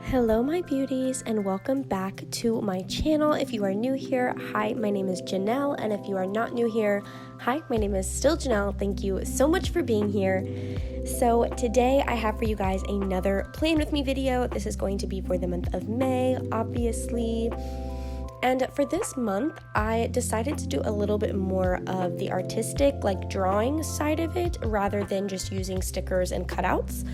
Hello my beauties and welcome back to my channel. If you are new here, hi, my name is Janelle, and if you are not new here, hi, my name is still Janelle. Thank you so much for being here. So today I have for you guys another plan with me video. This is going to be for the month of May, obviously. And for this month, I decided to do a little bit more of the artistic, like drawing side of it, rather than just using stickers and cutouts.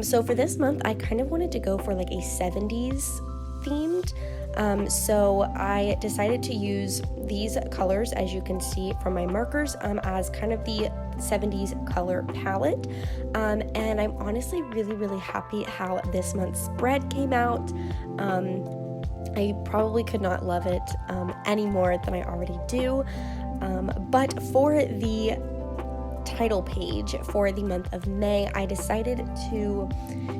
So for this month, I kind of wanted to go for like a 70s themed. So I decided to use these colors, as you can see from my markers, as kind of the 70s color palette. And I'm honestly really happy how this month's spread came out. I probably could not love it any more than I already do. But for the title page for the month of May, I decided to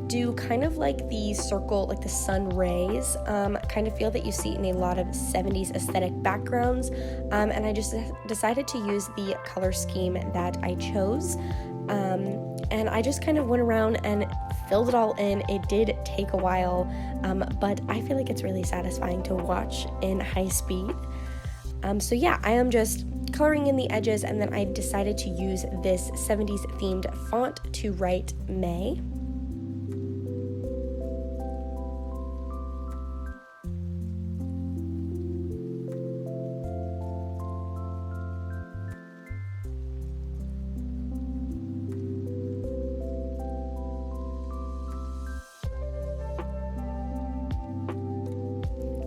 do kind of like the circle, like the sun rays, kind of feel that you see in a lot of 70s aesthetic backgrounds. And I just decided to use the color scheme that I chose. And I just kind of went around and filled it all in. It did take a while, but I feel like it's really satisfying to watch in high speed. So yeah, I am just coloring in the edges, and then I decided to use this 70s themed font to write May.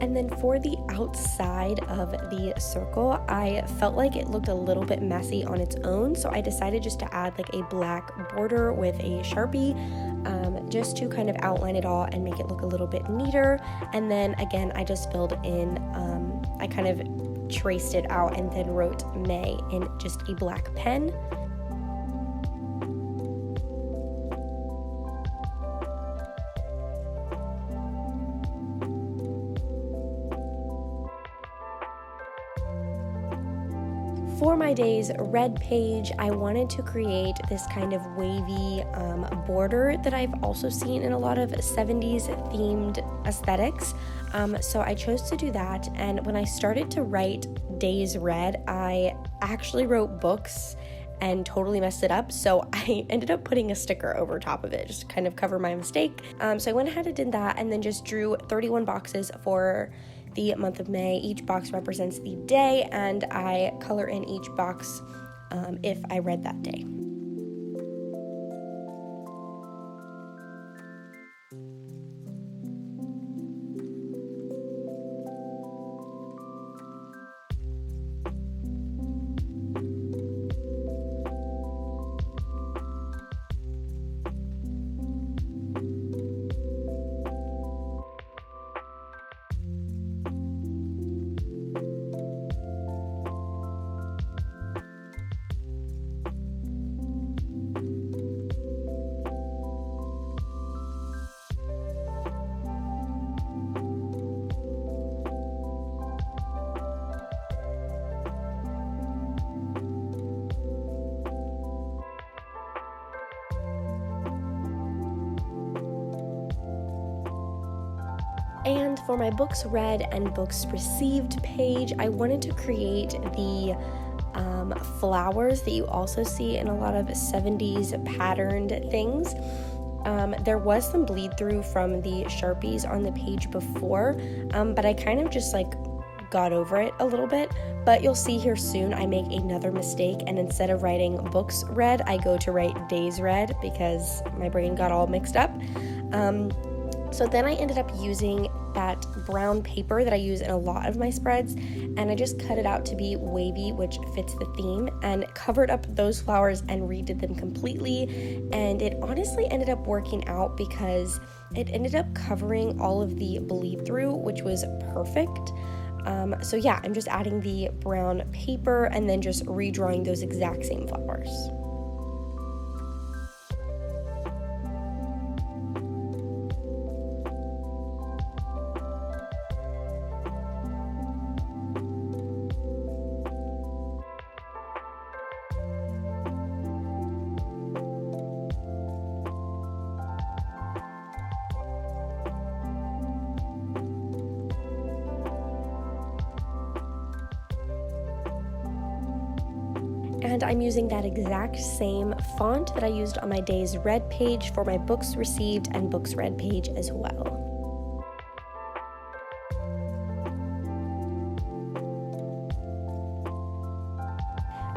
And then for the outside of the circle, I felt like it looked a little bit messy on its own, so I decided just to add like a black border with a Sharpie, just to kind of outline it all and make it look a little bit neater. And then again, I just filled in, I kind of traced it out and then wrote May in just a black pen. For my day's red page, I wanted to create this kind of wavy border that I've also seen in a lot of 70s themed aesthetics. So I chose to do that, and when I started to write Days Red, I actually wrote books and totally messed it up, so I ended up putting a sticker over top of it just to kind of cover my mistake. So I went ahead and did that, and then just drew 31 boxes for the month of May. Each box represents the day, and I color in each box if I read that day. And for my books read and books received page, I wanted to create the flowers that you also see in a lot of 70s patterned things. There was some bleed through from the Sharpies on the page before, but I kind of just like got over it a little bit. But you'll see here soon I make another mistake, and instead of writing books read, I go to write days read because my brain got all mixed up. So then I ended up using that brown paper that I use in a lot of my spreads, and I just cut it out to be wavy, which fits the theme, and covered up those flowers and redid them completely. And it honestly ended up working out because it ended up covering all of the bleed through, which was perfect. So yeah, I'm just adding the brown paper and then just redrawing those exact same flowers. And I'm using that exact same font that I used on my Days Read page for my books received and books read page as well.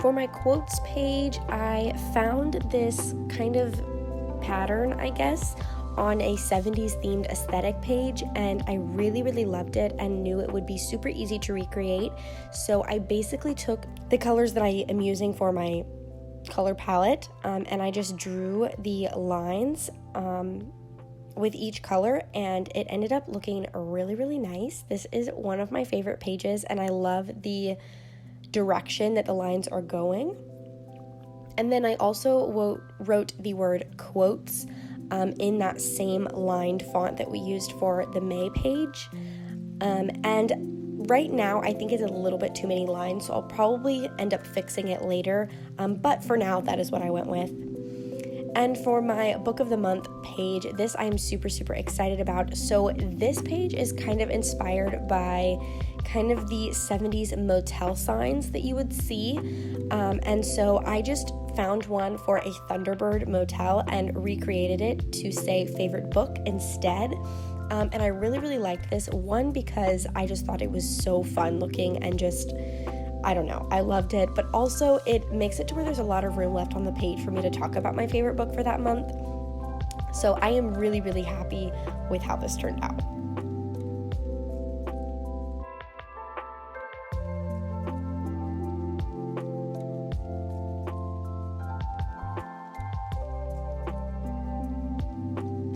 For my quotes page, I found this kind of pattern, I guess, on a 70s themed aesthetic page, and I really loved it and knew it would be super easy to recreate. So I basically took the colors that I am using for my color palette, and I just drew the lines with each color, and it ended up looking really nice. This is one of my favorite pages, and I love the direction that the lines are going. And then I also wrote the word quotes in that same lined font that we used for the May page. And right now I think it's a little bit too many lines, so I'll probably end up fixing it later. But for now, that is what I went with. And for my book of the month page, this I am super excited about. So this page is kind of inspired by kind of the 70s motel signs that you would see. And so I just found one for a Thunderbird motel and recreated it to say favorite book instead. And I really liked this one because I just thought it was so fun looking and just, I don't know, I loved it. But also it makes it to where there's a lot of room left on the page for me to talk about my favorite book for that month. So I am really happy with how this turned out.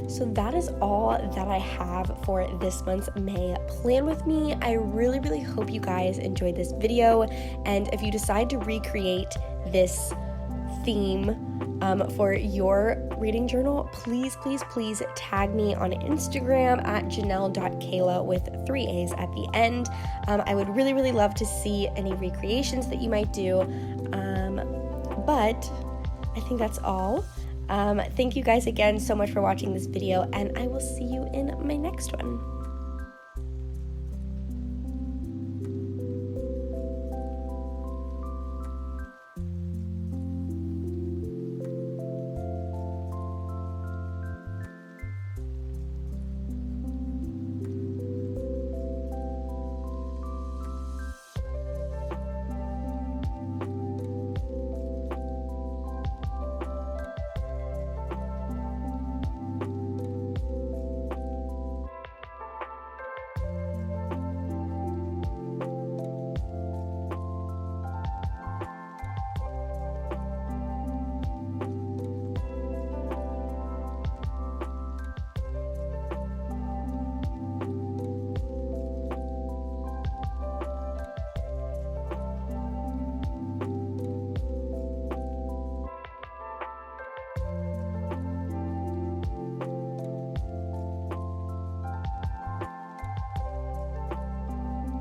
So that is all that I have for this month's May Plan With Me. I really hope you guys enjoyed this video, and if you decide to recreate this theme for your reading journal, please tag me on Instagram at janelle.kayla with 3 A's at the end. I would really love to see any recreations that you might do, but I think that's all. Thank you guys again so much for watching this video, and I will see you in my next one.